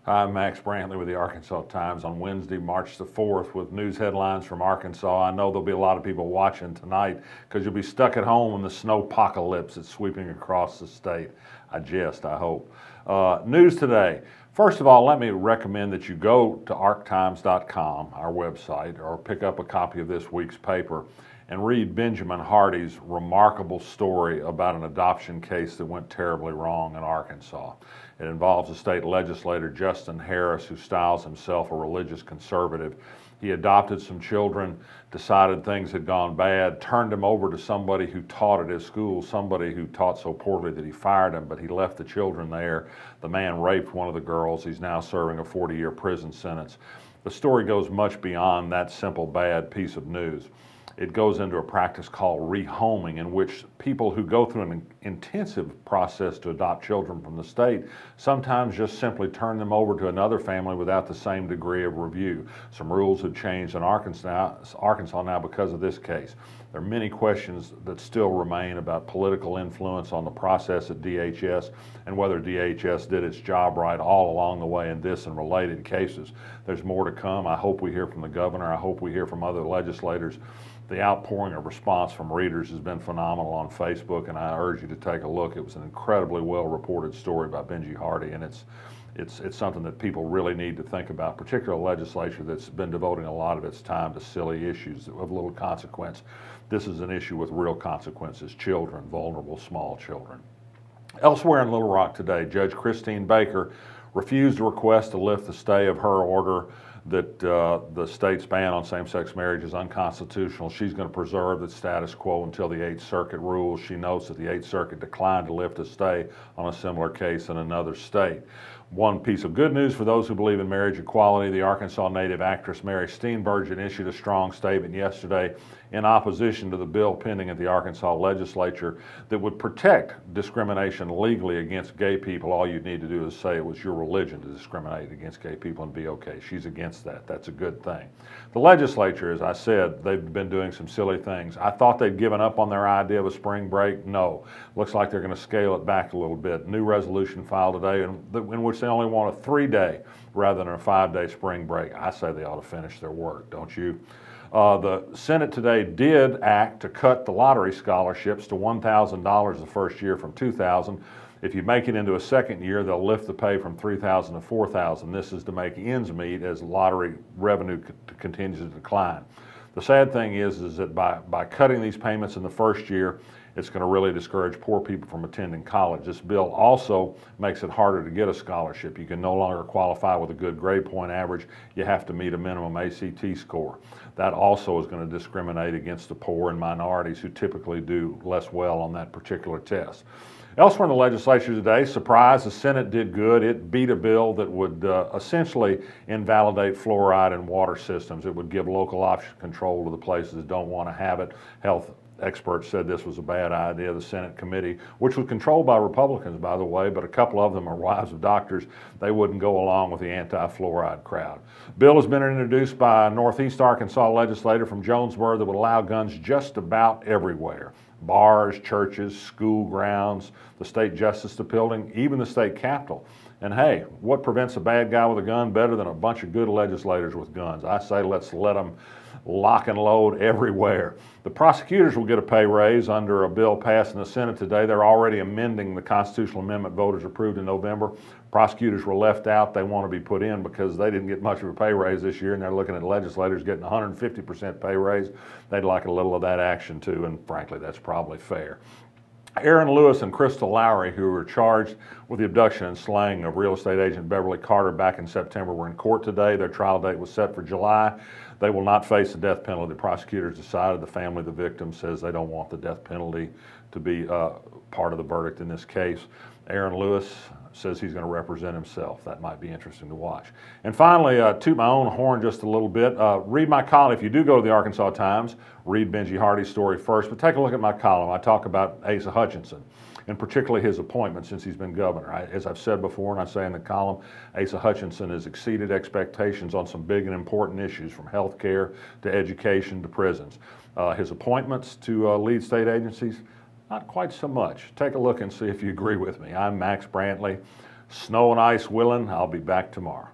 Hi, I'm Max Brantley with the Arkansas Times on Wednesday, March the 4th with news headlines from Arkansas. I know there'll be a lot of people watching tonight because you'll be stuck at home in the snowpocalypse that's sweeping across the state. I hope. News today. First of all, let me recommend that you go to arctimes.com, our website, or pick up a copy of this week's paper and read Benjamin Hardy's remarkable story about an adoption case that went terribly wrong in Arkansas. It involves a state legislator, Justin Harris, who styles himself a religious conservative. He adopted some children, decided things had gone bad, turned them over to somebody who taught at his school, somebody who taught so poorly that he fired him, but he left the children there. The man raped one of the girls. He's now serving a 40-year prison sentence. The story goes much beyond that simple bad piece of news. It goes into a practice called rehoming, in which people who go through an intensive process to adopt children from the state sometimes just simply turn them over to another family without the same degree of review. Some rules have changed in Arkansas now because of this case. There are many questions that still remain about political influence on the process at DHS and whether DHS did its job right all along the way in this and related cases. There's more to come. I hope we hear from the governor. I hope we hear from other legislators. The outpouring of response from readers has been phenomenal on Facebook, and I urge you to take a look. It was an incredibly well-reported story by Benji Hardy, and it's something that people really need to think about, particularly a legislature that's been devoting a lot of its time to silly issues of little consequence. This is an issue with real consequences: children, vulnerable small children. Elsewhere in Little Rock today, Judge Christine Baker refused a request to lift the stay of her order that the state's ban on same-sex marriage is unconstitutional. She's going to preserve the status quo until the 8th Circuit rules. She notes that the 8th Circuit declined to lift a stay on a similar case in another state. One piece of good news for those who believe in marriage equality: the Arkansas native actress Mary Steenburgen issued a strong statement yesterday in opposition to the bill pending at the Arkansas legislature that would protect discrimination legally against gay people. All you'd need to do is say it was your religion to discriminate against gay people and be okay. She's against that. That's a good thing. The legislature, as I said, they've been doing some silly things. I thought they'd given up on their idea of a spring break. No. Looks like they're going to scale it back a little bit. New resolution filed today in which they only want a 3-day rather than a 5-day spring break. I say they ought to finish their work, don't you? The Senate today did act to cut the lottery scholarships to $1,000 the first year from $2,000. If you make it into a second year, they'll lift the pay from $3,000 to $4,000. This is to make ends meet as lottery revenue continues to decline. The sad thing is that by cutting these payments in the first year, it's going to really discourage poor people from attending college. This bill also makes it harder to get a scholarship. You can no longer qualify with a good grade point average. You have to meet a minimum ACT score. That also is going to discriminate against the poor and minorities who typically do less well on that particular test. Elsewhere in the legislature today, surprise, the Senate did good. It beat a bill that would essentially invalidate fluoride in water systems. It would give local option control to the places that don't want to have it. Health experts said this was a bad idea. The Senate committee, which was controlled by Republicans, by the way, but a couple of them are wives of doctors, they wouldn't go along with the anti-fluoride crowd. Bill has been introduced by a Northeast Arkansas legislator from Jonesboro that would allow guns just about everywhere. Bars, churches, school grounds, the state justice building, even the state capitol. And hey, what prevents a bad guy with a gun better than a bunch of good legislators with guns? I say let's let them lock and load everywhere. The prosecutors will get a pay raise under a bill passed in the Senate today. They're already amending the constitutional amendment voters approved in November. Prosecutors were left out. They want to be put in because they didn't get much of a pay raise this year, and they're looking at legislators getting 150% pay raise. They'd like a little of that action too, and frankly, that's probably fair. Aaron Lewis and Crystal Lowry, who were charged with the abduction and slaying of real estate agent Beverly Carter back in September, were in court today. Their trial date was set for July. They will not face the death penalty. The prosecutors decided. The family of the victim says they don't want the death penalty to be part of the verdict in this case. Aaron Lewis says he's going to represent himself. That might be interesting to watch. And finally, toot my own horn just a little bit. Read my column. If you do go to the Arkansas Times, read Benji Hardy's story first, but take a look at my column. I talk about Asa Hutchinson, and particularly his appointment since he's been governor. As I've said before, and I say in the column, Asa Hutchinson has exceeded expectations on some big and important issues, from health care to education to prisons. His appointments to lead state agencies, not quite so much. Take a look and see if you agree with me. I'm Max Brantley Snow and ice willing, I'll be back tomorrow.